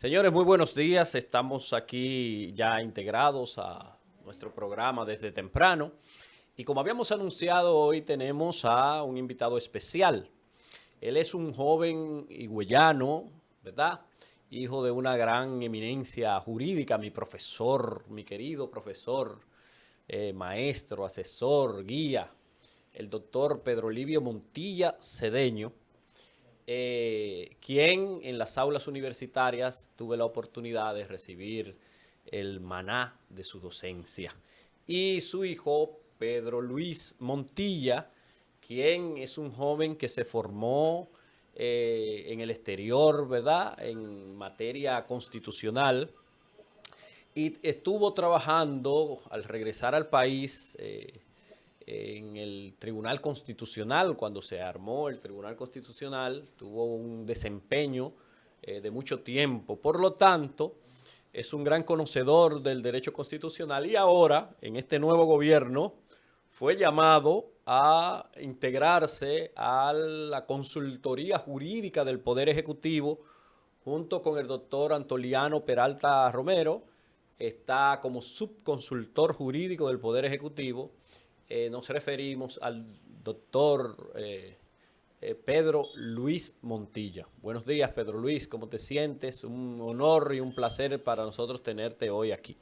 Señores, muy buenos días. Estamos aquí ya integrados a nuestro programa desde temprano. Y como habíamos anunciado, hoy tenemos a un invitado especial. Él es un joven higüeyano, ¿verdad? Hijo de una gran eminencia jurídica, mi profesor, mi querido profesor, maestro, asesor, guía, el doctor Pedro Livio Montilla Cedeño, quien en las aulas universitarias tuve la oportunidad de recibir el maná de su docencia. Y su hijo, Pedro Luis Montilla, quien es un joven que se formó en el exterior, ¿verdad? En materia constitucional y estuvo trabajando al regresar al país en el Tribunal Constitucional. Cuando se armó el Tribunal Constitucional, tuvo un desempeño de mucho tiempo. Por lo tanto, es un gran conocedor del derecho constitucional y ahora, en este nuevo gobierno, fue llamado a integrarse a la consultoría jurídica del Poder Ejecutivo junto con el doctor Antoliano Peralta Romero. Está como subconsultor jurídico del Poder Ejecutivo. Nos referimos al doctor Pedro Luis Montilla. Buenos días, Pedro Luis, ¿cómo te sientes? Un honor y un placer para nosotros tenerte hoy aquí.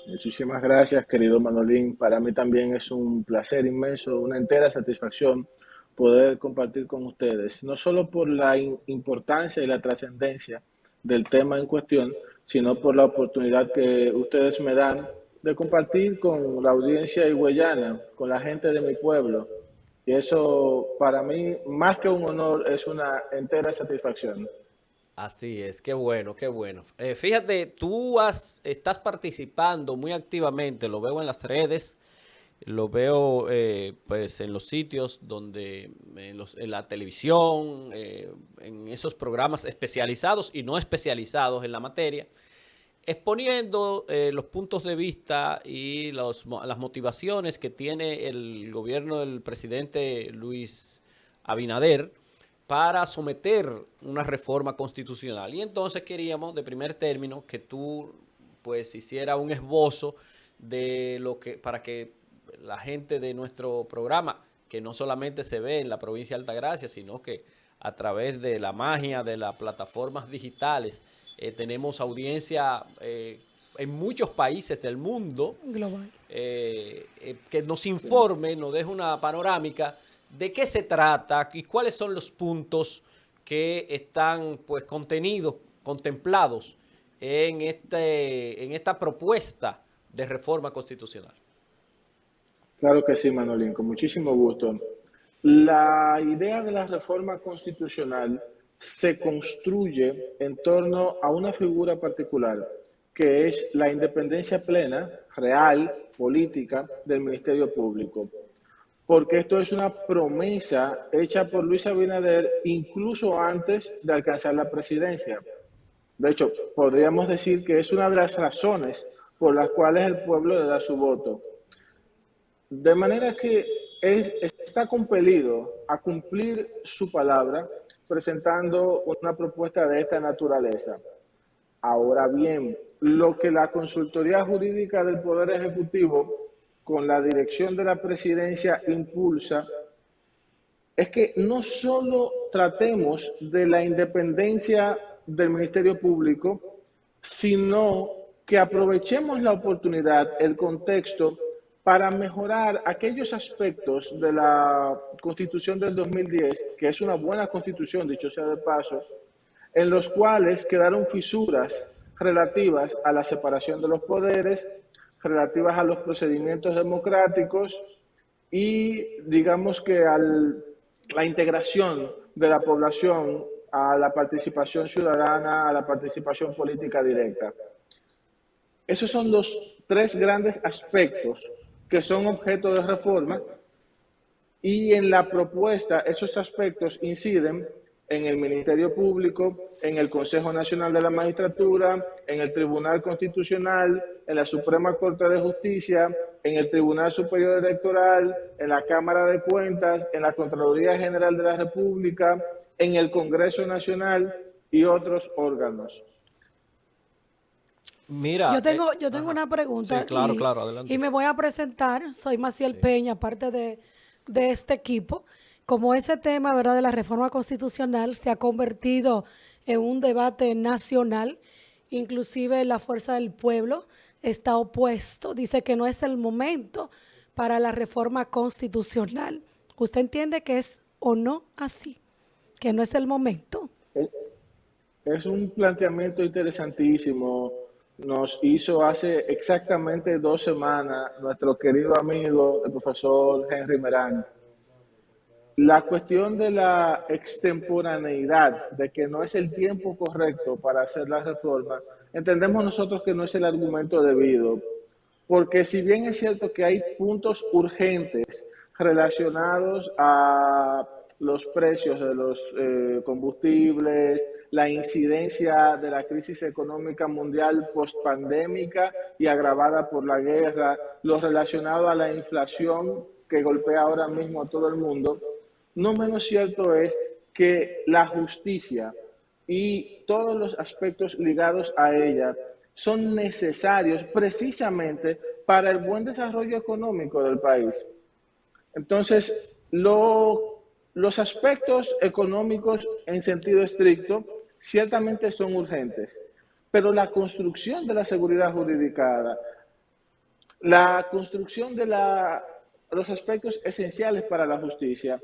Muchísimas gracias, querido Manolín. Para mí también es un placer inmenso, una entera satisfacción poder compartir con ustedes, no solo por la importancia y la trascendencia del tema en cuestión, sino por la oportunidad que ustedes me dan de compartir con la audiencia higüeyana, con la gente de mi pueblo. Y eso para mí, más que un honor, es una entera satisfacción. Así es, qué bueno, qué bueno. Fíjate, estás participando muy activamente, lo veo en las redes, lo veo pues en los sitios donde, en la televisión, en esos programas especializados y no especializados en la materia, exponiendo los puntos de vista y las motivaciones que tiene el gobierno del presidente Luis Abinader para someter una reforma constitucional. Y entonces queríamos, de primer término, que tú pues hiciera un esbozo de lo que, para que la gente de nuestro programa, que no solamente se ve en la provincia de Altagracia, sino que a través de la magia de las plataformas digitales, tenemos audiencia en muchos países del mundo, Global. que nos informe, nos deje una panorámica de qué se trata y cuáles son los puntos que están pues contenidos, contemplados en esta propuesta de reforma constitucional. Claro que sí, Manolín, con muchísimo gusto. La idea de la reforma constitucional se construye en torno a una figura particular, que es la independencia plena, real, política del Ministerio Público. Porque esto es una promesa hecha por Luis Abinader incluso antes de alcanzar la presidencia. De hecho, podríamos decir que es una de las razones por las cuales el pueblo le da su voto. De manera que está compelido a cumplir su palabra presentando una propuesta de esta naturaleza. Ahora bien, lo que la consultoría jurídica del Poder Ejecutivo con la dirección de la presidencia impulsa es que no solo tratemos de la independencia del Ministerio Público, sino que aprovechemos la oportunidad, el contexto, para mejorar aquellos aspectos de la Constitución del 2010, que es una buena constitución, dicho sea de paso, en los cuales quedaron fisuras relativas a la separación de los poderes, relativas a los procedimientos democráticos y digamos que a la integración de la población a la participación ciudadana, a la participación política directa. Esos son los tres grandes aspectos que son objeto de reforma y en la propuesta esos aspectos inciden en el Ministerio Público, en el Consejo Nacional de la Magistratura, en el Tribunal Constitucional, en la Suprema Corte de Justicia, en el Tribunal Superior Electoral, en la Cámara de Cuentas, en la Contraloría General de la República, en el Congreso Nacional y otros órganos. Mira, Yo tengo ajá. una Sí, pregunta claro, claro, y adelante. me voy a presentar. Soy Maciel Sí. Peña, parte de este equipo. Como ese tema, ¿verdad?, de la reforma constitucional se ha convertido en un debate nacional, inclusive la Fuerza del Pueblo está opuesto, dice que no es el momento para la reforma constitucional. ¿Usted entiende que es o no así? Que no es el momento. Es un planteamiento interesantísimo. Nos hizo hace exactamente 2 semanas nuestro querido amigo, el profesor Henry Merán. La cuestión de la extemporaneidad, de que no es el tiempo correcto para hacer la reforma, entendemos nosotros que no es el argumento debido, porque si bien es cierto que hay puntos urgentes relacionados a los precios de los combustibles, la incidencia de la crisis económica mundial postpandémica y agravada por la guerra, lo relacionado a la inflación que golpea ahora mismo a todo el mundo, no menos cierto es que la justicia y todos los aspectos ligados a ella son necesarios precisamente para el buen desarrollo económico del país. Entonces, los aspectos económicos en sentido estricto ciertamente son urgentes, pero la construcción de la seguridad jurídica, la construcción de los aspectos esenciales para la justicia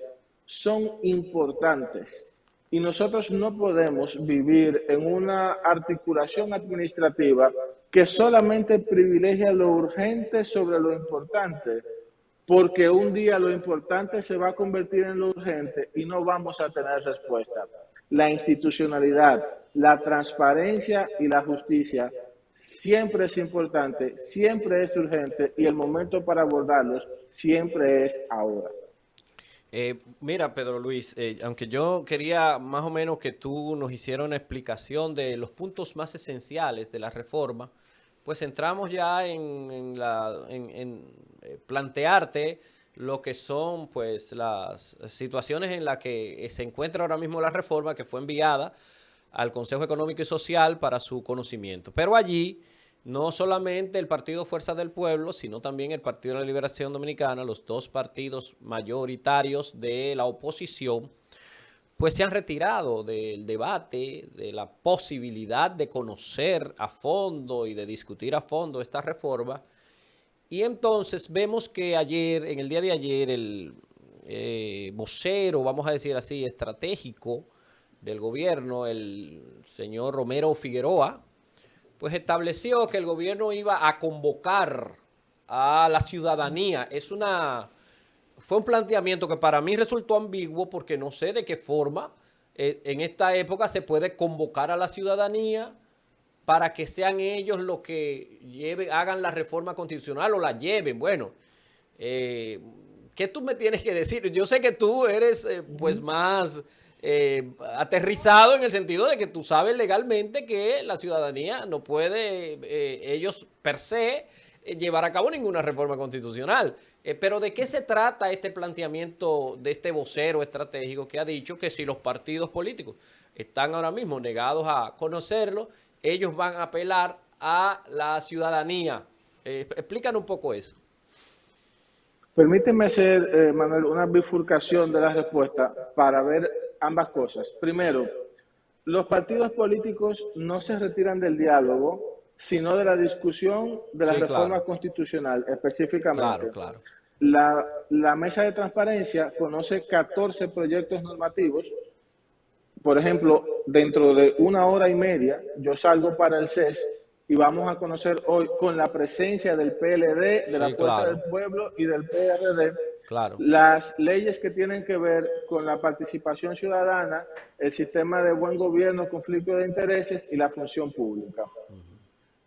son importantes y nosotros no podemos vivir en una articulación administrativa que solamente privilegia lo urgente sobre lo importante, porque un día lo importante se va a convertir en lo urgente y no vamos a tener respuesta. La institucionalidad, la transparencia y la justicia siempre es importante, siempre es urgente y el momento para abordarlos siempre es ahora. Mira, Pedro Luis, aunque yo quería más o menos que tú nos hicieras una explicación de los puntos más esenciales de la reforma, pues entramos ya en plantearte lo que son pues las situaciones en las que se encuentra ahora mismo la reforma que fue enviada al Consejo Económico y Social para su conocimiento. Pero allí no solamente el Partido Fuerza del Pueblo, sino también el Partido de la Liberación Dominicana, los dos partidos mayoritarios de la oposición, pues se han retirado del debate, de la posibilidad de conocer a fondo y de discutir a fondo esta reforma. Y entonces vemos que ayer, en el día de ayer, el vocero, vamos a decir así, estratégico del gobierno, el señor Romero Figueroa, pues estableció que el gobierno iba a convocar a la ciudadanía. Fue un planteamiento que para mí resultó ambiguo porque no sé de qué forma en esta época se puede convocar a la ciudadanía para que sean ellos los que hagan la reforma constitucional o la lleven. Bueno, ¿qué tú me tienes que decir? Yo sé que tú eres pues más aterrizado en el sentido de que tú sabes legalmente que la ciudadanía no puede, ellos per se, llevar a cabo ninguna reforma constitucional. Pero ¿de qué se trata este planteamiento de este vocero estratégico que ha dicho que si los partidos políticos están ahora mismo negados a conocerlo, ellos van a apelar a la ciudadanía? Explícanos un poco eso. Permíteme hacer, Manuel, una bifurcación de la respuesta para ver ambas cosas. Primero, los partidos políticos no se retiran del diálogo, sino de la discusión de la Sí, claro, reforma constitucional claro, específicamente. claro. La mesa de transparencia conoce 14 proyectos normativos. Por ejemplo, dentro de 1 hora y media yo salgo para el CES y vamos a conocer hoy con la presencia del PLD, de la Sí, Fuerza del claro, Pueblo y del PRD claro. las leyes que tienen que ver con la participación ciudadana, el sistema de buen gobierno, conflicto de intereses y la función pública.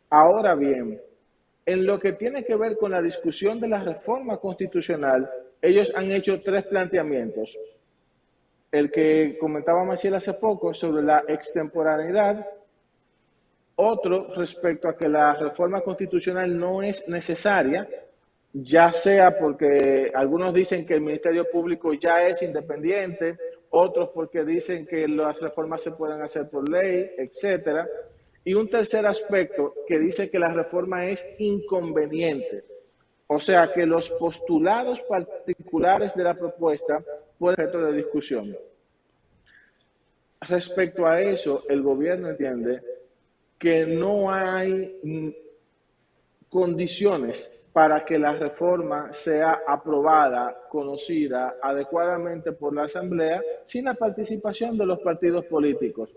Ahora bien, en lo que tiene que ver con la discusión de la reforma constitucional, ellos han hecho 3 planteamientos. El que comentaba Maciel hace poco sobre la extemporaneidad, otro respecto a que la reforma constitucional no es necesaria, ya sea porque algunos dicen que el Ministerio Público ya es independiente otros porque dicen que las reformas se pueden hacer por ley, etcétera. Y un tercer aspecto que dice que la reforma es inconveniente, o sea que los postulados particulares de la propuesta pueden ser objeto de discusión. Respecto a eso, el gobierno entiende que no hay condiciones para que la reforma sea aprobada, conocida adecuadamente por la Asamblea sin la participación de los partidos políticos.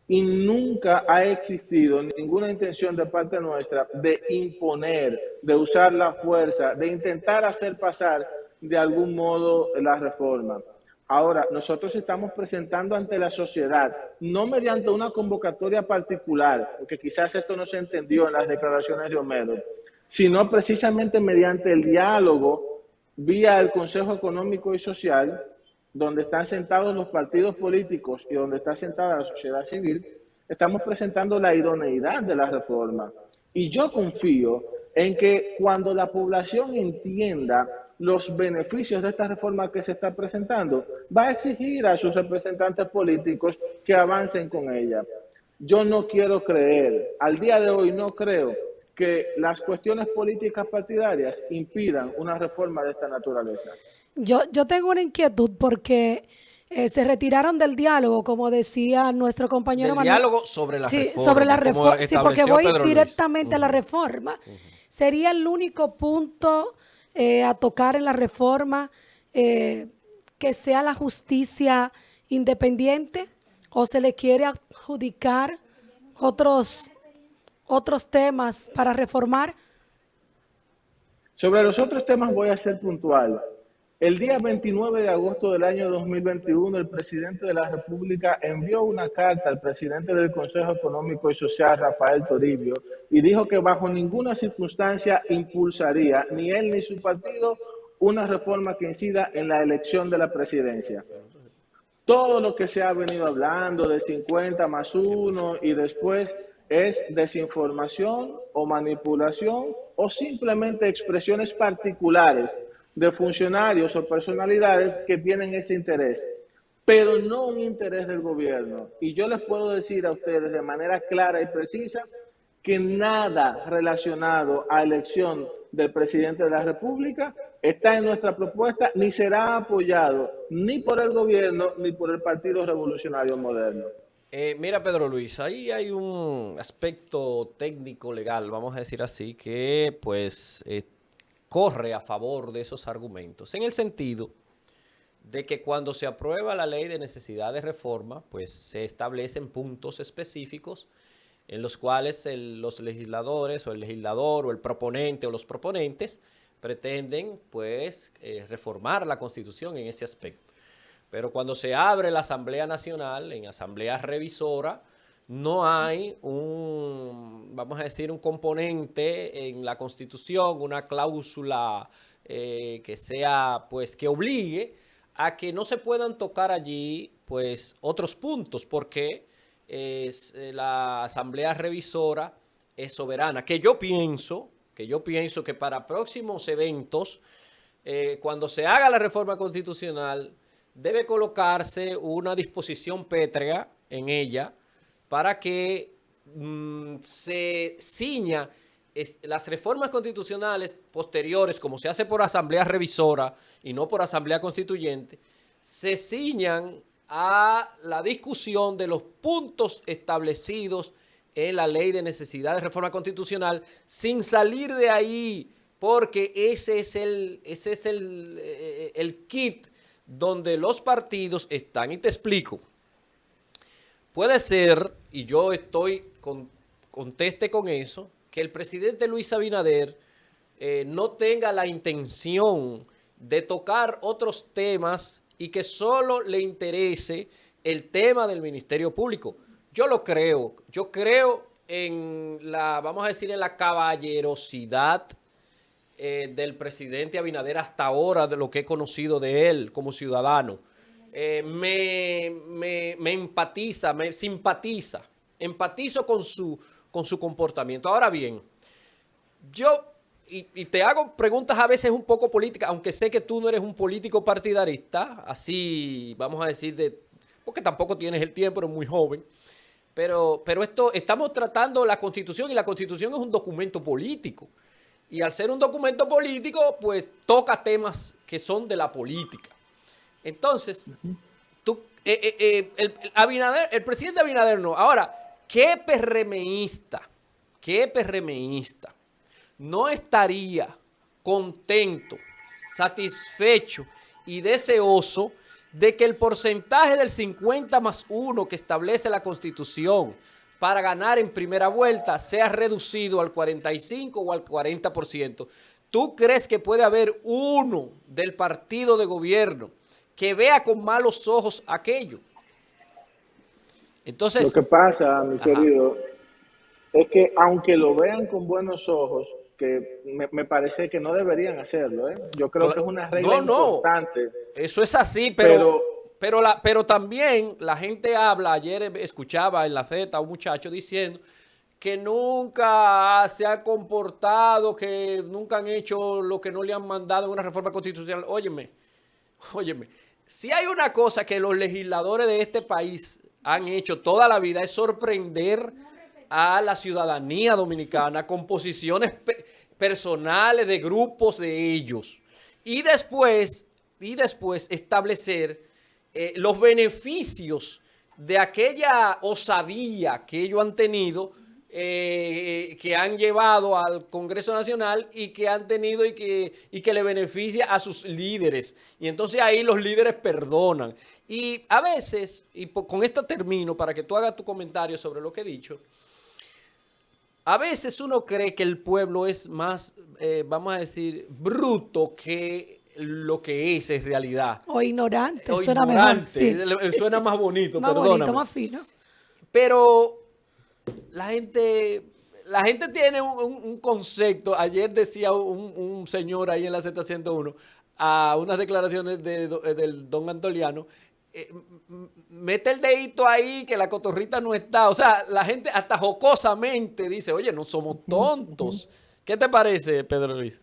Y nunca ha existido ninguna intención de parte nuestra de imponer, de usar la fuerza, de intentar hacer pasar de algún modo la reforma. Ahora, nosotros estamos presentando ante la sociedad, no mediante una convocatoria particular, porque quizás esto no se entendió en las declaraciones de Homero, sino precisamente mediante el diálogo vía el Consejo Económico y Social, donde están sentados los partidos políticos y donde está sentada la sociedad civil, estamos presentando la idoneidad de la reforma. Y yo confío en que cuando la población entienda los beneficios de esta reforma que se está presentando, va a exigir a sus representantes políticos que avancen con ella. Yo no quiero creer, al día de hoy no creo que las cuestiones políticas partidarias impidan una reforma de esta naturaleza. Yo tengo una inquietud porque se retiraron del diálogo, como decía nuestro compañero Del Manuel. diálogo sobre la Sí, reforma, sobre la como reforma. Sí, porque estableció voy Pedro Luis. directamente a la reforma. Sería el único punto a tocar en la reforma que sea la justicia independiente, o se le quiere adjudicar otros temas para reformar. Sobre los otros temas voy a ser puntual. El día 29 de agosto del año 2021, el presidente de la República envió una carta al presidente del Consejo Económico y Social, Rafael Toribio, y dijo que bajo ninguna circunstancia impulsaría, ni él ni su partido, una reforma que incida en la elección de la presidencia. Todo lo que se ha venido hablando de 50 más 1 y después es desinformación o manipulación o simplemente expresiones particulares de funcionarios o personalidades que tienen ese interés, pero no un interés del gobierno. Y yo les puedo decir a ustedes de manera clara y precisa que nada relacionado a elección del presidente de la República está en nuestra propuesta, ni será apoyado ni por el gobierno ni por el Partido Revolucionario Moderno. Mira, Pedro Luis, ahí hay un aspecto técnico legal, vamos a decir así, que pues corre a favor de esos argumentos, en el sentido de que cuando se aprueba la ley de necesidad de reforma, pues se establecen puntos específicos en los cuales los legisladores o el legislador o el proponente o los proponentes pretenden pues reformar la Constitución en ese aspecto. Pero cuando se abre la Asamblea Nacional, en Asamblea Revisora, no hay vamos a decir, un componente en la Constitución, una cláusula que sea, pues, que obligue a que no se puedan tocar allí, pues, otros puntos, porque la Asamblea Revisora es soberana. Que yo pienso que para próximos eventos, cuando se haga la reforma constitucional, debe colocarse una disposición pétrea en ella para que se ciña las reformas constitucionales posteriores, como se hace por asamblea revisora y no por asamblea constituyente, se ciñan a la discusión de los puntos establecidos en la ley de necesidad de reforma constitucional sin salir de ahí, porque ese es el kit donde los partidos están. Y te explico. Puede ser, y yo estoy conteste con eso, que el presidente Luis Abinader no tenga la intención de tocar otros temas y que solo le interese el tema del Ministerio Público. Yo lo creo. Yo creo en vamos a decir, en la caballerosidad del presidente Abinader hasta ahora, de lo que he conocido de él como ciudadano. Me empatiza, me simpatiza, empatizo con su comportamiento. Ahora bien, yo y te hago preguntas a veces un poco políticas, aunque sé que tú no eres un político partidarista, así vamos a decir, porque tampoco tienes el tiempo, eres muy joven. Pero esto, estamos tratando la Constitución y la Constitución es un documento político. Y al ser un documento político, pues toca temas que son de la política. Entonces, el presidente Abinader no. Ahora, ¿qué PRMista no estaría contento, satisfecho y deseoso de que el porcentaje del 50+1 que establece la Constitución para ganar en primera vuelta sea reducido al 45 o al 40%? ¿Tú crees que puede haber uno del partido de gobierno que vea con malos ojos aquello? Entonces, lo que pasa, mi ajá, querido, es que aunque lo vean con buenos ojos, que me parece que no deberían hacerlo, ¿eh? Yo creo que es una regla no, importante, eso es así, pero pero también la gente habla, ayer escuchaba en la Z a un muchacho diciendo que nunca se ha comportado, que nunca han hecho lo que no le han mandado en una reforma constitucional. Óyeme, si hay una cosa que los legisladores de este país han hecho toda la vida es sorprender a la ciudadanía dominicana con posiciones personales de grupos de ellos y después establecer los beneficios de aquella osadía que ellos han tenido, que han llevado al Congreso Nacional y que han tenido y que le beneficia a sus líderes. Y entonces ahí los líderes perdonan. Y a veces, con esto termino para que tú hagas tu comentario sobre lo que he dicho, a veces uno cree que el pueblo es más, vamos a decir, bruto que lo que es en realidad. O ignorante, O suena mejor. ignorante, Sí. suena más bonito, Más perdóname. bonito, más fino. Pero la gente tiene un concepto. Ayer decía un señor ahí en la Z101 a unas declaraciones del don Antoliano, mete el dedito ahí que la cotorrita no está. O sea, la gente hasta jocosamente dice, oye, no somos tontos. ¿Qué te parece, Pedro Luis?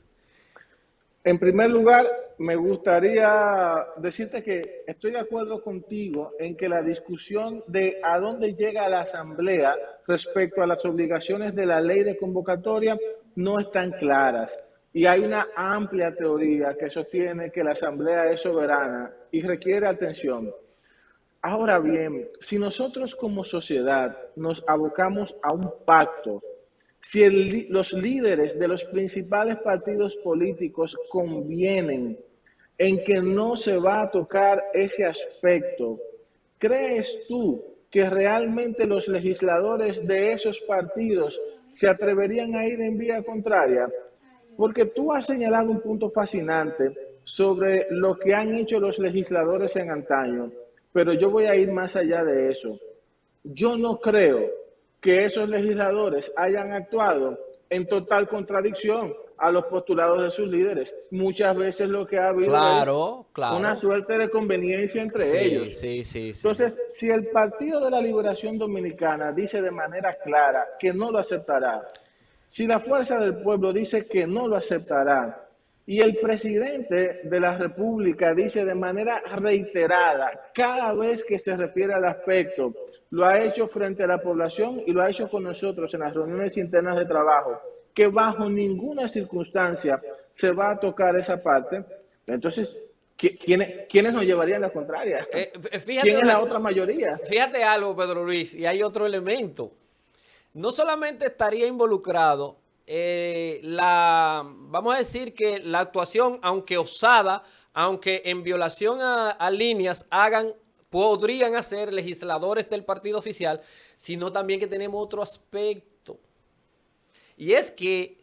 en primer lugar, me gustaría decirte que estoy de acuerdo contigo en que la discusión de a dónde llega la Asamblea respecto a las obligaciones de la ley de convocatoria no están claras. Y hay una amplia teoría que sostiene que la Asamblea es soberana y requiere atención. Ahora bien, si nosotros como sociedad nos abocamos a un pacto, si los líderes de los principales partidos políticos convienen en que no se va a tocar ese aspecto, ¿crees tú que realmente los legisladores de esos partidos se atreverían a ir en vía contraria? Porque tú has señalado un punto fascinante sobre lo que han hecho los legisladores en antaño, pero yo voy a ir más allá de eso. Yo no creo que esos legisladores hayan actuado en total contradicción a los postulados de sus líderes. Muchas veces lo que ha habido es Claro, una claro. suerte de conveniencia entre Sí, ellos. sí, sí, sí. Entonces, si el Partido de la Liberación Dominicana dice de manera clara que no lo aceptará, si la Fuerza del Pueblo dice que no lo aceptará, y el presidente de la República dice de manera reiterada, cada vez que se refiere al aspecto, lo ha hecho frente a la población y lo ha hecho con nosotros en las reuniones internas de trabajo, que bajo ninguna circunstancia se va a tocar esa parte, entonces, ¿quiénes nos llevarían la contraria? Fíjate ¿Quién es la otra mayoría? fíjate algo, Pedro Luis, y hay otro elemento. No solamente estaría involucrado vamos a decir que la actuación, aunque osada, aunque en violación a líneas, podrían hacer legisladores del partido oficial, sino también que tenemos otro aspecto. Y es que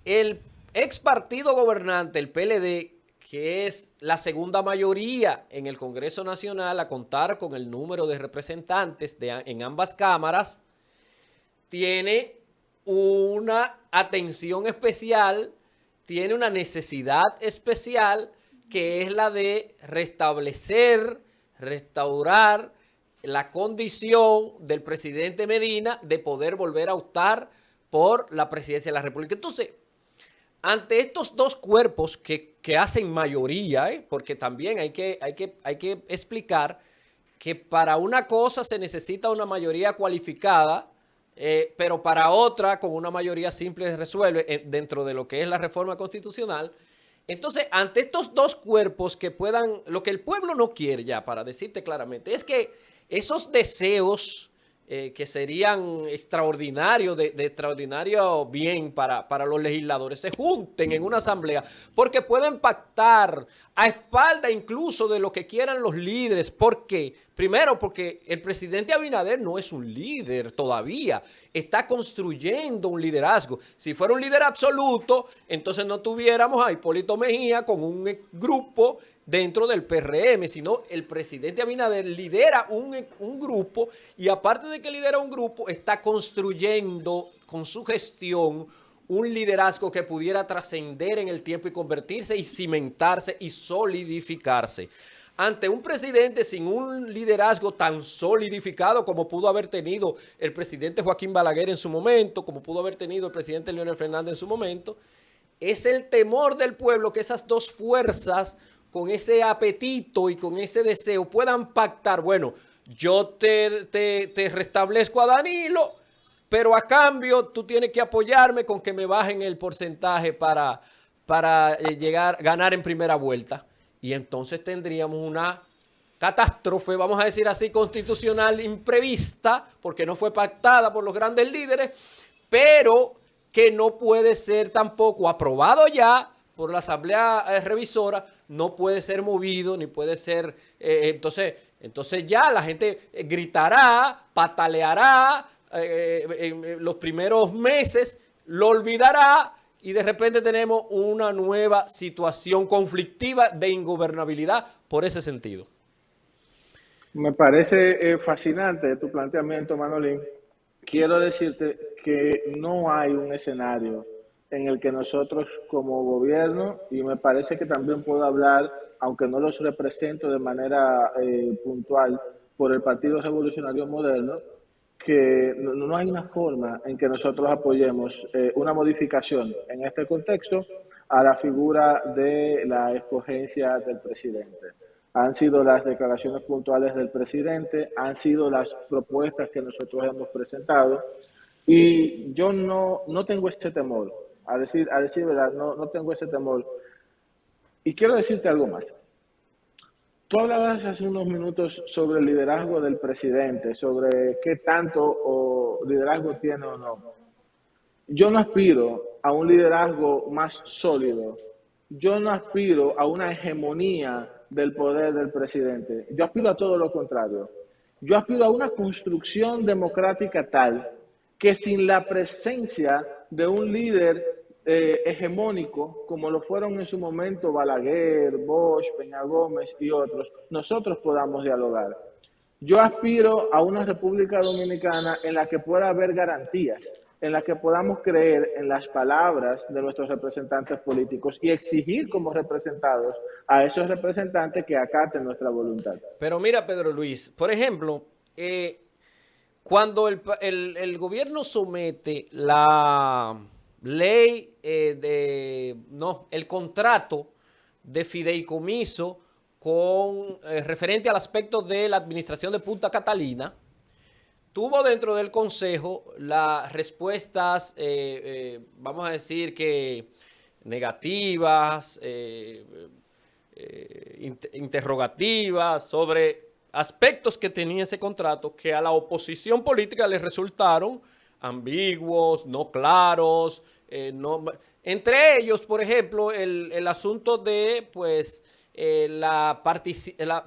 el ex partido gobernante, el PLD, que es la segunda mayoría en el Congreso Nacional a contar con el número de representantes en ambas cámaras, tiene una atención especial, tiene una necesidad especial que es la de restaurar la condición del presidente Medina de poder volver a optar por la presidencia de la República. Entonces, ante estos dos cuerpos que hacen mayoría, porque también hay que explicar que para una cosa se necesita una mayoría cualificada, pero para otra con una mayoría simple se resuelve dentro de lo que es la reforma constitucional. Entonces, ante estos dos cuerpos que puedan, lo que el pueblo no quiere ya, para decirte claramente, es que esos deseos que serían extraordinarios, de extraordinario bien para los legisladores, se junten en una asamblea, porque pueden pactar a espalda incluso de lo que quieran los líderes. ¿Por qué? Primero, porque el presidente Abinader no es un líder todavía, está construyendo un liderazgo. Si fuera un líder absoluto, entonces no tuviéramos a Hipólito Mejía con un grupo dentro del PRM, sino el presidente Abinader lidera un grupo, y aparte de que lidera un grupo, está construyendo con su gestión un liderazgo que pudiera trascender en el tiempo y convertirse y cimentarse y solidificarse. Ante un presidente sin un liderazgo tan solidificado como pudo haber tenido el presidente Joaquín Balaguer en su momento, como pudo haber tenido el presidente Leonel Fernández en su momento, es el temor del pueblo que esas dos fuerzas con ese apetito y con ese deseo puedan pactar. Bueno, yo te restablezco a Danilo, pero a cambio tú tienes que apoyarme con que me bajen el porcentaje para ganar en primera vuelta. Y entonces tendríamos una catástrofe, vamos a decir así, constitucional imprevista, porque no fue pactada por los grandes líderes, pero que no puede ser tampoco aprobado ya por la Asamblea Revisora, no puede ser movido, ni puede ser, entonces ya la gente gritará, pataleará en los primeros meses, lo olvidará, y de repente tenemos una nueva situación conflictiva de ingobernabilidad por ese sentido. Me parece fascinante tu planteamiento, Manolín. Quiero decirte que no hay un escenario en el que nosotros como gobierno, y me parece que también puedo hablar, aunque no los represento de manera puntual, por el Partido Revolucionario Moderno, que no hay una forma en que nosotros apoyemos una modificación en este contexto a la figura de la escogencia del presidente. Han sido las declaraciones puntuales del presidente, han sido las propuestas que nosotros hemos presentado, y yo no tengo ese temor, a decir verdad, no tengo ese temor. Y quiero decirte algo más. Tú hablabas hace unos minutos sobre el liderazgo del presidente, sobre qué tanto liderazgo tiene o no. Yo no aspiro a un liderazgo más sólido. Yo no aspiro a una hegemonía del poder del presidente. Yo aspiro a todo lo contrario. Yo aspiro a una construcción democrática tal que sin la presencia de un líder hegemónico, como lo fueron en su momento Balaguer, Bosch, Peña Gómez y otros, nosotros podamos dialogar. Yo aspiro a una República Dominicana en la que pueda haber garantías, en la que podamos creer en las palabras de nuestros representantes políticos y exigir como representados a esos representantes que acaten nuestra voluntad. Pero mira, Pedro Luis, por ejemplo, cuando el gobierno somete la ley el contrato de fideicomiso con referente al aspecto de la administración de Punta Catalina, tuvo dentro del Consejo las respuestas, vamos a decir que negativas, interrogativas sobre aspectos que tenía ese contrato que a la oposición política le resultaron ambiguos, no claros, entre ellos, por ejemplo, el asunto de pues la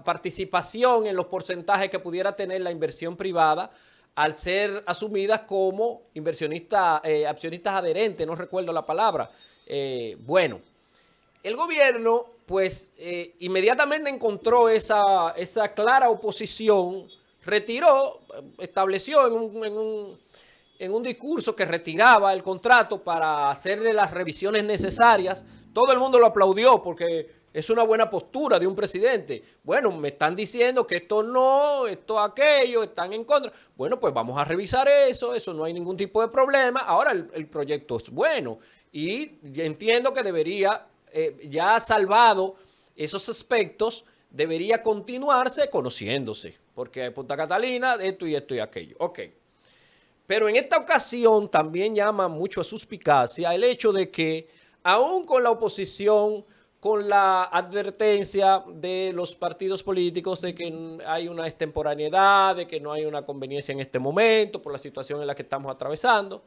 participación en los porcentajes que pudiera tener la inversión privada al ser asumidas como accionistas adherentes, no recuerdo la palabra. Bueno, el gobierno pues inmediatamente encontró esa clara oposición, retiró, estableció en un discurso que retiraba el contrato para hacerle las revisiones necesarias. Todo el mundo lo aplaudió porque es una buena postura de un presidente. Bueno, me están diciendo que esto no, esto aquello, están en contra. Bueno, pues vamos a revisar eso no hay ningún tipo de problema. Ahora el proyecto es bueno. Y entiendo que debería, ya salvado esos aspectos, debería continuarse conociéndose, porque en Punta Catalina esto y aquello. Ok. Pero en esta ocasión también llama mucho a suspicacia el hecho de que, aún con la oposición, con la advertencia de los partidos políticos de que hay una extemporaneidad, de que no hay una conveniencia en este momento por la situación en la que estamos atravesando,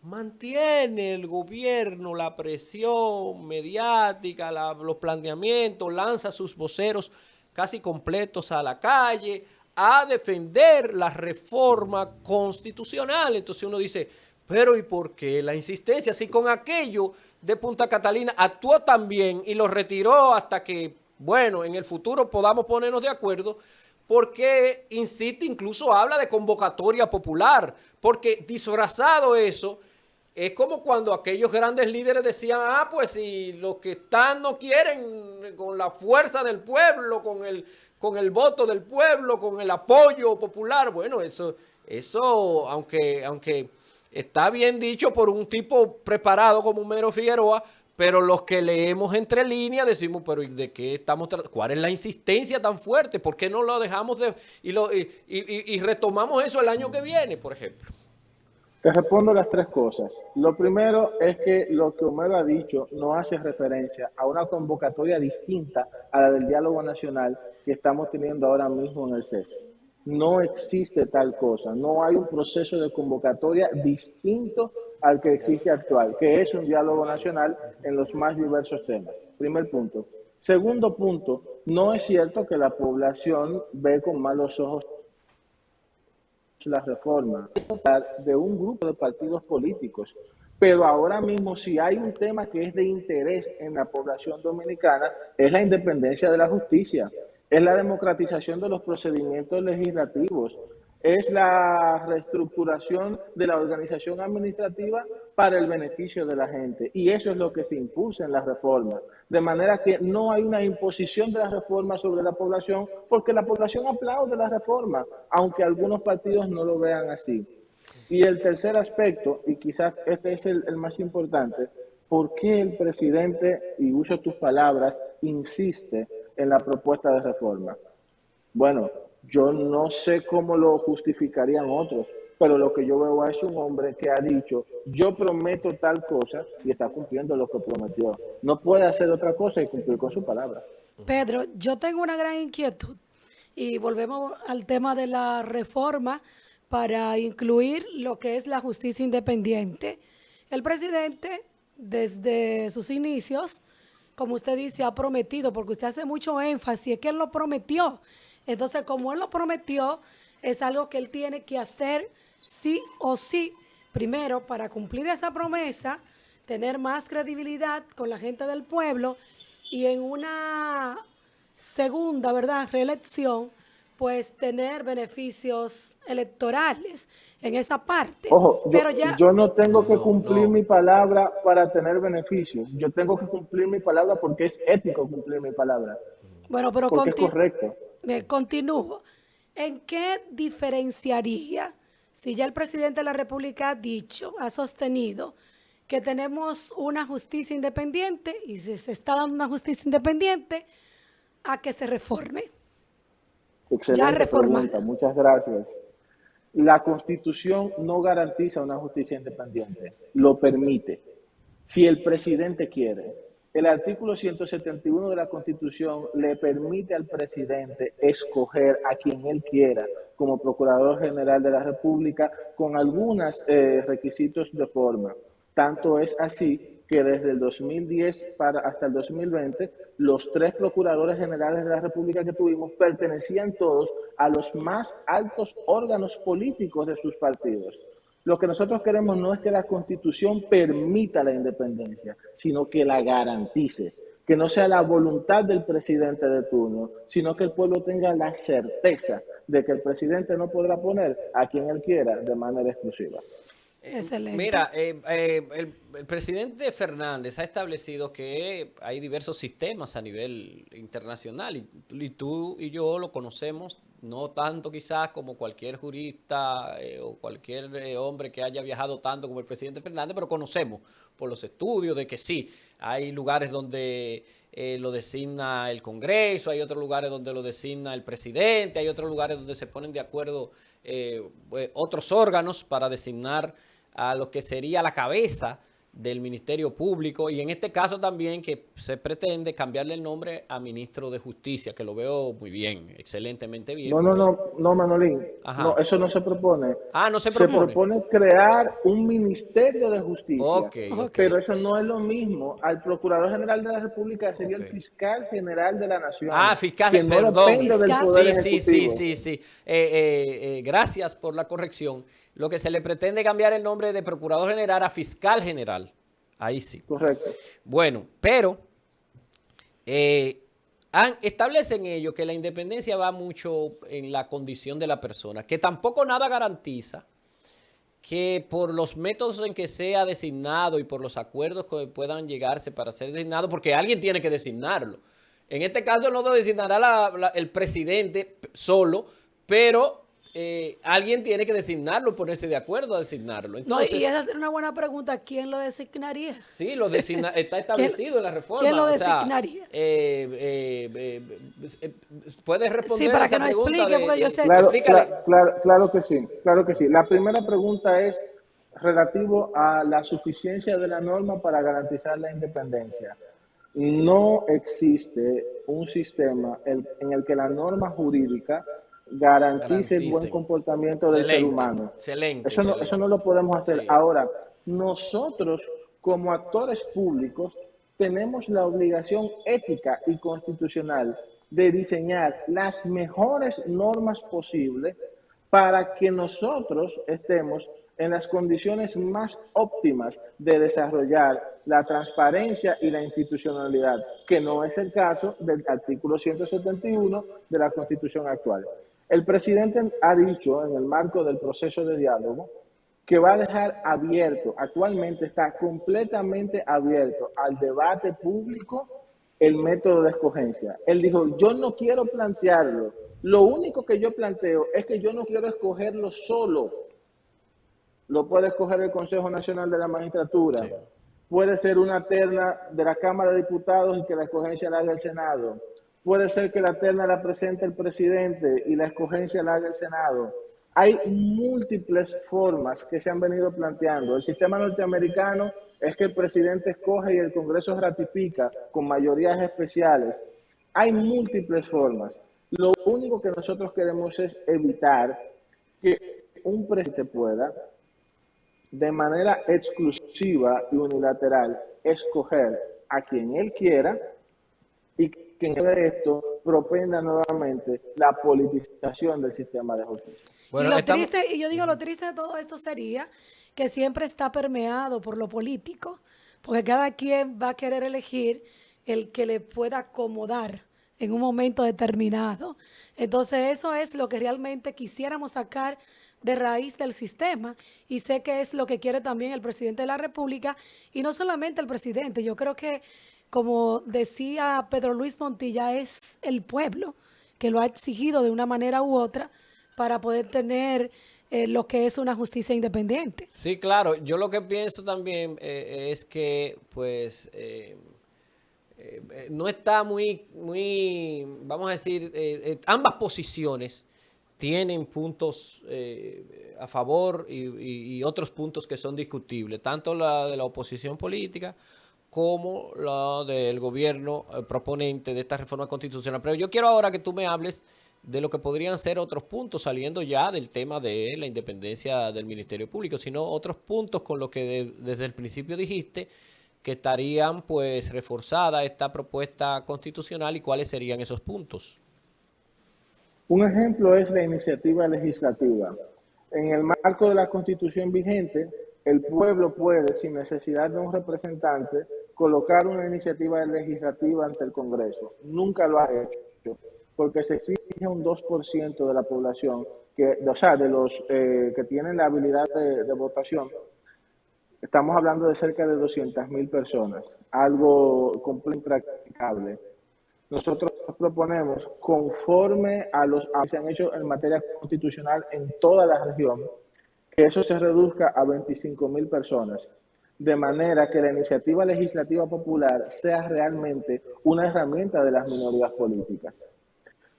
mantiene el gobierno la presión mediática, los planteamientos, lanza sus voceros casi completos a la calle a defender la reforma constitucional. Entonces uno dice, pero ¿y por qué la insistencia? Si con aquello de Punta Catalina actuó también y lo retiró hasta que, bueno, en el futuro podamos ponernos de acuerdo, porque insiste, incluso habla de convocatoria popular, porque disfrazado eso, es como cuando aquellos grandes líderes decían, pues si los que están no quieren, con la fuerza del pueblo, con el voto del pueblo, con el apoyo popular. Bueno, eso aunque está bien dicho por un tipo preparado como Mero Figueroa, pero los que leemos entre líneas decimos, pero ¿y de qué estamos tratando? ¿Cuál es la insistencia tan fuerte? ¿Por qué no lo dejamos y retomamos eso el año que viene, por ejemplo? Te respondo las tres cosas. Lo primero es que lo que Homero ha dicho no hace referencia a una convocatoria distinta a la del diálogo nacional que estamos teniendo ahora mismo en el CES. No existe tal cosa, no hay un proceso de convocatoria distinto al que existe actual, que es un diálogo nacional en los más diversos temas. Primer punto. Segundo punto, no es cierto que la población ve con malos ojos la reforma de un grupo de partidos políticos. Pero ahora mismo, si hay un tema que es de interés en la población dominicana, es la independencia de la justicia, es la democratización de los procedimientos legislativos, es la reestructuración de la organización administrativa para el beneficio de la gente. Y eso es lo que se impulsa en la reforma. De manera que no hay una imposición de la reforma sobre la población, porque la población aplaude la reforma, aunque algunos partidos no lo vean así. Y el tercer aspecto, y quizás este es el más importante, ¿por qué el presidente, y uso tus palabras, insiste en la propuesta de reforma? Bueno, yo no sé cómo lo justificarían otros, pero lo que yo veo es un hombre que ha dicho, yo prometo tal cosa y está cumpliendo lo que prometió. No puede hacer otra cosa y cumplir con su palabra. Pedro, yo tengo una gran inquietud y volvemos al tema de la reforma para incluir lo que es la justicia independiente. El presidente, desde sus inicios, como usted dice, ha prometido, porque usted hace mucho énfasis, es que él lo prometió. Entonces, como él lo prometió, es algo que él tiene que hacer sí o sí, primero, para cumplir esa promesa, tener más credibilidad con la gente del pueblo y en una segunda, ¿verdad?, reelección, pues tener beneficios electorales en esa parte. Ojo, Pero ya, yo no tengo que cumplir No. mi palabra para tener beneficios. Yo tengo que cumplir mi palabra porque es ético cumplir mi palabra, bueno, pero porque es correcto. continúo. ¿En qué diferenciaría si ya el presidente de la República ha dicho, ha sostenido que tenemos una justicia independiente y si se está dando una justicia independiente a que se reforme? Ya Excelente reformada. pregunta, muchas gracias. La Constitución no garantiza una justicia independiente, lo permite. Si el presidente quiere, el artículo 171 de la Constitución le permite al presidente escoger a quien él quiera como Procurador General de la República con algunos requisitos de forma. Tanto es así que desde el 2010 hasta el 2020, los 3 procuradores generales de la República que tuvimos pertenecían todos a los más altos órganos políticos de sus partidos. Lo que nosotros queremos no es que la Constitución permita la independencia, sino que la garantice, que no sea la voluntad del presidente de turno, sino que el pueblo tenga la certeza de que el presidente no podrá poner a quien él quiera de manera exclusiva. Excelente. Mira, el presidente Fernández ha establecido que hay diversos sistemas a nivel internacional y tú y yo lo conocemos, no tanto quizás como cualquier jurista o cualquier hombre que haya viajado tanto como el presidente Fernández, pero conocemos por los estudios de que sí, hay lugares donde lo designa el Congreso, hay otros lugares donde lo designa el presidente, hay otros lugares donde se ponen de acuerdo otros órganos para designar a lo que sería la cabeza del Ministerio Público y en este caso también que se pretende cambiarle el nombre a Ministro de Justicia, que lo veo muy bien, excelentemente bien. No, Manolín, no, Ajá. eso no se propone. Ah, no se Se propone. propone crear un Ministerio de Justicia, Ok, ok, pero eso no es lo mismo. Al Procurador General de la República sería ok. el Fiscal General de la Ah, Nación, fiscal, que no perdón. depende del Fiscal. Poder Sí, sí, sí, Ejecutivo. sí, sí. Gracias por la corrección. Lo que se le pretende cambiar el nombre de Procurador General a Fiscal General. Ahí sí. Correcto. Bueno, pero establecen ellos que la independencia va mucho en la condición de la persona, que tampoco nada garantiza que por los métodos en que sea designado y por los acuerdos que puedan llegarse para ser designado, porque alguien tiene que designarlo. En este caso no lo designará el presidente solo, pero alguien tiene que designarlo, ponerse de acuerdo a designarlo. No, y Entonces, esa es una buena pregunta. ¿Quién lo designaría? sí, está establecido en la reforma. ¿Quién lo O sea, designaría? puedes Sí, responder para esa que nos pregunta explique, porque yo sé. Claro, explícale. claro que sí, claro que sí. La primera pregunta es relativo a la suficiencia de la norma para garantizar la independencia. No existe un sistema en el que la norma jurídica garantice el buen Garanticen. comportamiento del ser Excelente, humano. excelente, Eso no excelente. lo podemos hacer. Sí, Ahora, nosotros como actores públicos tenemos la obligación ética y constitucional de diseñar las mejores normas posibles para que nosotros estemos en las condiciones más óptimas de desarrollar la transparencia y la institucionalidad, que no es el caso del artículo 171 de la Constitución actual. El presidente ha dicho, en el marco del proceso de diálogo, que va a dejar abierto, actualmente está completamente abierto al debate público el método de escogencia. Él dijo, yo no quiero plantearlo, lo único que yo planteo es que yo no quiero escogerlo solo, lo puede escoger el Consejo Nacional de la Magistratura, sí. puede ser una terna de la Cámara de Diputados y que la escogencia la haga el Senado, puede ser que la terna la presente el presidente y la escogencia la haga el Senado. Hay múltiples formas que se han venido planteando. El sistema norteamericano es que el presidente escoge y el Congreso ratifica con mayorías especiales. Hay múltiples formas. Lo único que nosotros queremos es evitar que un presidente pueda de manera exclusiva y unilateral escoger a quien él quiera y que en esto propenda nuevamente la politización del sistema de justicia. Y Bueno, lo estamos. triste, y yo digo, lo triste de todo esto sería que siempre está permeado por lo político, porque cada quien va a querer elegir el que le pueda acomodar en un momento determinado. Entonces, eso es lo que realmente quisiéramos sacar de raíz del sistema y sé que es lo que quiere también el presidente de la República y no solamente el presidente, yo creo que como decía Pedro Luis Montilla, es el pueblo que lo ha exigido de una manera u otra para poder tener lo que es una justicia independiente. Sí, claro. Yo lo que pienso también es que, pues, no está vamos a decir, ambas posiciones tienen puntos a favor y otros puntos que son discutibles, tanto la de la oposición política como la del gobierno proponente de esta reforma constitucional. Pero yo quiero ahora que tú me hables de lo que podrían ser otros puntos, saliendo ya del tema de la independencia del Ministerio Público, sino otros puntos con los que desde el principio dijiste que estarían pues reforzada esta propuesta constitucional y cuáles serían esos puntos. Un ejemplo es la iniciativa legislativa. En el marco de la Constitución vigente, el pueblo puede, sin necesidad de un representante, colocar una iniciativa legislativa ante el Congreso. Nunca lo ha hecho, porque se exige un 2% de la población, o sea, de los que tienen la habilidad de votación, Estamos hablando de cerca de 200.000 personas, algo completamente impracticable. Nosotros proponemos, conforme a los que se han hecho en materia constitucional en toda la región, que eso se reduzca a 25.000 personas, de manera que la iniciativa legislativa popular sea realmente una herramienta de las minorías políticas.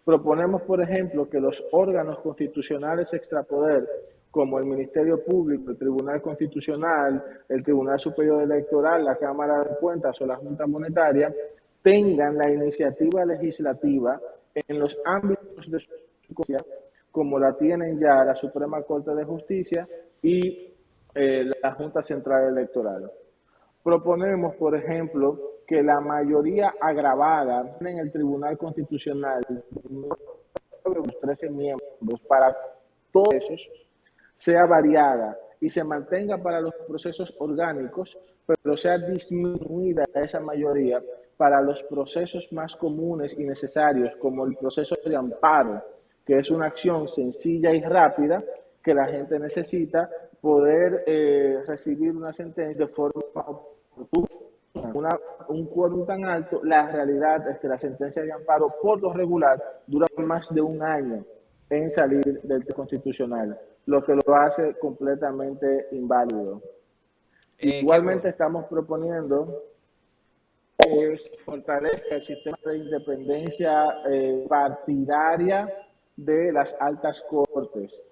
Proponemos, por ejemplo, que los órganos constitucionales extrapoder, como el Ministerio Público, el Tribunal Constitucional, el Tribunal Superior Electoral, la Cámara de Cuentas o la Junta Monetaria, tengan la iniciativa legislativa en los ámbitos de su competencia, como la tienen ya la Suprema Corte de Justicia y la Junta Central Electoral. Proponemos, por ejemplo, que la mayoría agravada en el Tribunal Constitucional, los 13 miembros para todos esos, sea variada y se mantenga para los procesos orgánicos, pero sea disminuida esa mayoría para los procesos más comunes y necesarios, como el proceso de amparo, que es una acción sencilla y rápida que la gente necesita poder recibir una sentencia de forma oportuna. Un quórum tan alto, la realidad es que la sentencia de amparo por lo regular dura más de un año en salir del constitucional, lo que lo hace completamente inválido. Igualmente estamos proponiendo que se fortalezca el sistema de independencia partidaria de las altas cortes.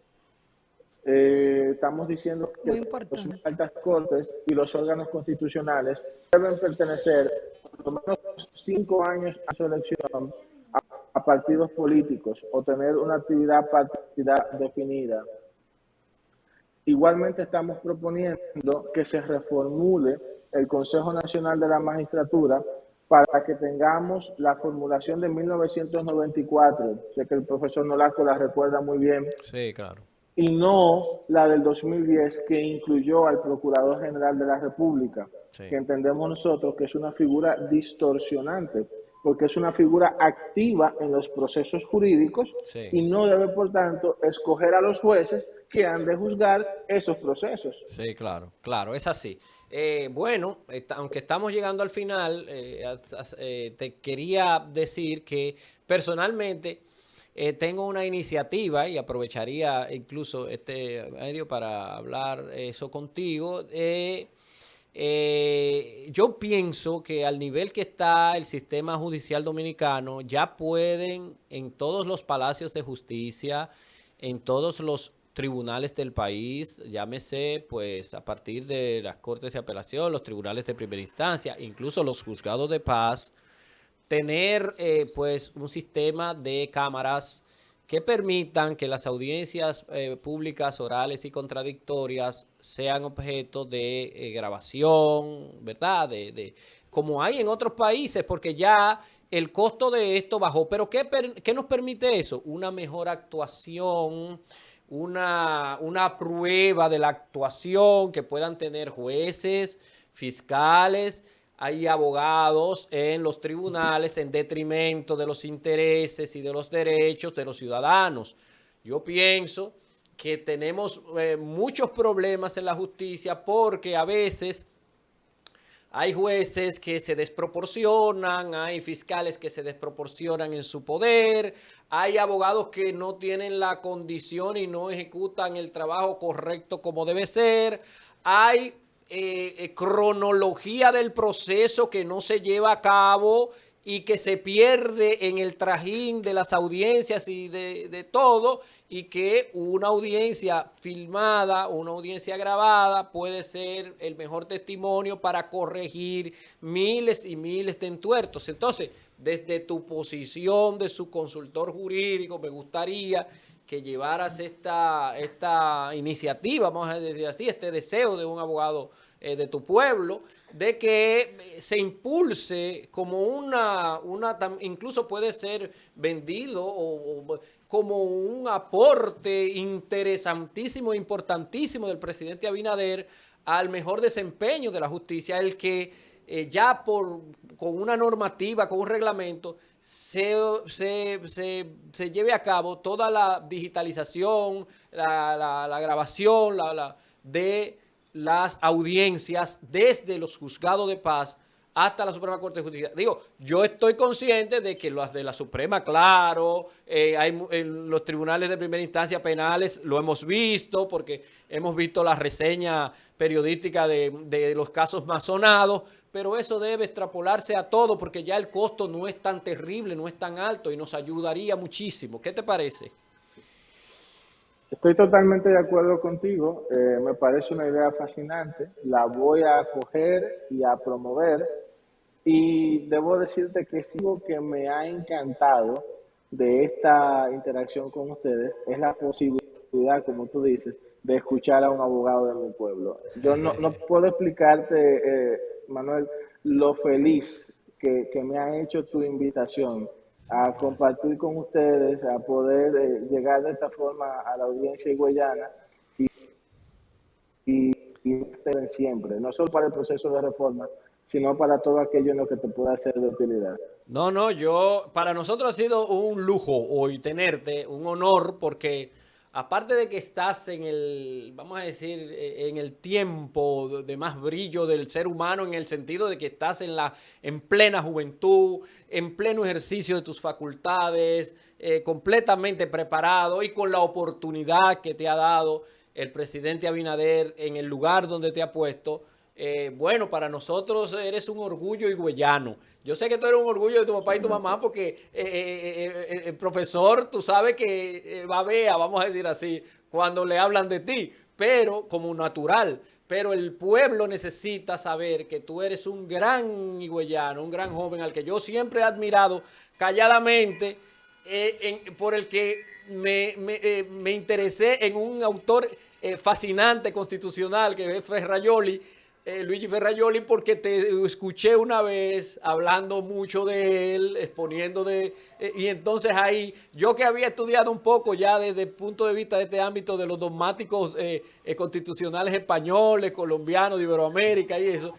Estamos diciendo que las altas cortes y los órganos constitucionales deben pertenecer por lo menos 5 años a su elección a partidos políticos o tener una actividad partidaria definida. Igualmente estamos proponiendo que se reformule el Consejo Nacional de la Magistratura para que tengamos la formulación de 1994, sé que el profesor Nolasco la recuerda muy bien. Sí, claro. Y no la del 2010 que incluyó al Procurador General de la República, sí, que entendemos nosotros que es una figura distorsionante, porque es una figura activa en los procesos jurídicos, sí, y no debe, por tanto, escoger a los jueces que han de juzgar esos procesos. Sí, claro, claro, es así. Bueno, aunque estamos llegando al final, te quería decir que personalmente tengo una iniciativa y aprovecharía incluso este medio para hablar eso contigo. Yo pienso que al nivel que está el sistema judicial dominicano, ya pueden en todos los palacios de justicia, en todos los tribunales del país, llámese pues a partir de las cortes de apelación, los tribunales de primera instancia, incluso los juzgados de paz, tener pues un sistema de cámaras que permitan que las audiencias públicas, orales y contradictorias sean objeto de grabación, ¿verdad? Como hay en otros países, porque ya el costo de esto bajó. ¿Pero qué nos permite eso? Una mejor actuación, una prueba de la actuación que puedan tener jueces, fiscales. Hay abogados en los tribunales en detrimento de los intereses y de los derechos de los ciudadanos. Yo pienso que tenemos muchos problemas en la justicia porque a veces hay jueces que se desproporcionan, hay fiscales que se desproporcionan en su poder, hay abogados que no tienen la condición y no ejecutan el trabajo correcto como debe ser, hay cronología del proceso que no se lleva a cabo y que se pierde en el trajín de las audiencias y de todo, y que una audiencia filmada, una audiencia grabada puede ser el mejor testimonio para corregir miles y miles de entuertos. Entonces, desde tu posición de su consultor jurídico, me gustaría que llevaras esta iniciativa, vamos a decir así, este deseo de un abogado de tu pueblo, de que se impulse como incluso puede ser vendido o como un aporte interesantísimo e importantísimo del presidente Abinader al mejor desempeño de la justicia, el que ya con una normativa, con un reglamento, se lleve a cabo toda la digitalización, la grabación de las audiencias desde los juzgados de paz hasta la Suprema Corte de Justicia. Digo, yo estoy consciente de que las de la Suprema, claro, hay en los tribunales de primera instancia penales, lo hemos visto, porque hemos visto la reseña periodística de los casos más sonados, pero eso debe extrapolarse a todo, porque ya el costo no es tan terrible, no es tan alto y nos ayudaría muchísimo. ¿Qué te parece? Estoy totalmente de acuerdo contigo, me parece una idea fascinante, la voy a coger y a promover. Y debo decirte que sí, algo que me ha encantado de esta interacción con ustedes es la posibilidad, como tú dices, de escuchar a un abogado de mi pueblo. Yo no puedo explicarte, Manuel, lo feliz que me ha hecho tu invitación a compartir con ustedes, a poder llegar de esta forma a la audiencia higüeyana y siempre, no solo para el proceso de reforma, sino para todo aquello en lo que te pueda ser de utilidad. No, para nosotros ha sido un lujo hoy tenerte, un honor, porque aparte de que estás en el, vamos a decir, en el tiempo de más brillo del ser humano, en el sentido de que estás en plena juventud, en pleno ejercicio de tus facultades, completamente preparado y con la oportunidad que te ha dado el presidente Abinader en el lugar donde te ha puesto. Bueno, para nosotros eres un orgullo higüeyano. Yo sé que tú eres un orgullo de tu papá y tu mamá porque el profesor, tú sabes que babea, vamos a decir así, cuando le hablan de ti, pero como natural. Pero el pueblo necesita saber que tú eres un gran higüeyano, un gran joven al que yo siempre he admirado calladamente, por el que me interesé en un autor fascinante constitucional que es Ferrajoli, Luigi Ferrajoli, porque te escuché una vez hablando mucho de él, exponiendo y entonces ahí, yo que había estudiado un poco ya desde el punto de vista de este ámbito de los dogmáticos constitucionales españoles, colombianos, de Iberoamérica y eso,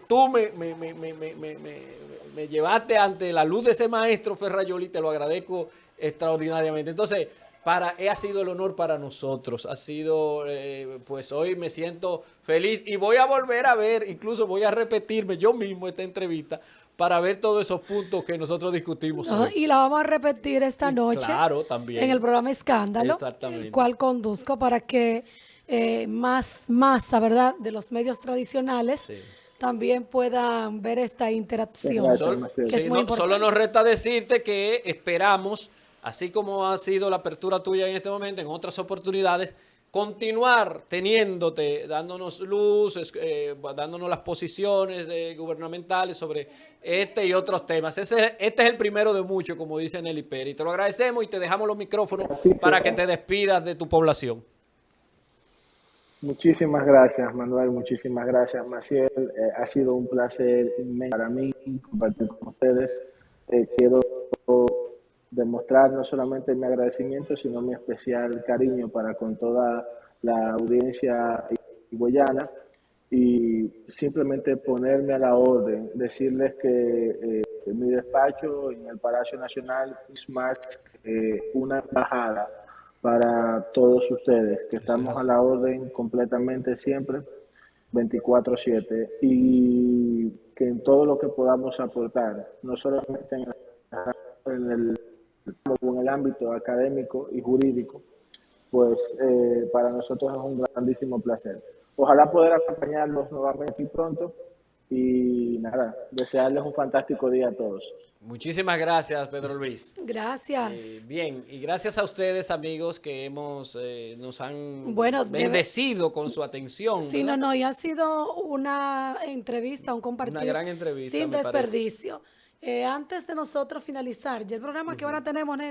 tú me llevaste ante la luz de ese maestro Ferrajoli, te lo agradezco extraordinariamente. Entonces, ha sido el honor para nosotros, ha sido, pues hoy me siento feliz y voy a volver a ver, incluso voy a repetirme yo mismo esta entrevista para ver todos esos puntos que nosotros discutimos hoy. Y la vamos a repetir esta noche, claro, también, en el programa Escándalo, el cual conduzco para que masa, ¿verdad?, de los medios tradicionales, sí, también puedan ver esta interacción. Solo nos resta decirte que esperamos, así como ha sido la apertura tuya en este momento, en otras oportunidades, continuar teniéndote, dándonos luz, dándonos las posiciones gubernamentales sobre este y otros temas. Este es el primero de muchos, como dice Nelly Pérez. Te lo agradecemos y te dejamos los micrófonos para que te despidas de tu población. Muchísimas gracias, Manuel. Muchísimas gracias, Maciel. Ha sido un placer inmenso para mí compartir con ustedes. Quiero demostrar no solamente mi agradecimiento, sino mi especial cariño para con toda la audiencia higüeyana y simplemente ponerme a la orden, decirles que mi despacho en el Palacio Nacional es más una embajada para todos ustedes, que estamos a la orden completamente siempre, 24/7, y que en todo lo que podamos aportar, no solamente en el ámbito académico y jurídico, pues para nosotros es un grandísimo placer. Ojalá poder acompañarlos nuevamente aquí pronto y nada, desearles un fantástico día a todos. Muchísimas gracias, Pedro Luis. Gracias. Bien, y gracias a ustedes, amigos, que nos han bendecido con su atención. Sí, ¿verdad? Y ha sido una entrevista, un compartido. Una gran entrevista, sin desperdicio. Antes de nosotros finalizar, ya el programa que ahora tenemos, Nelly,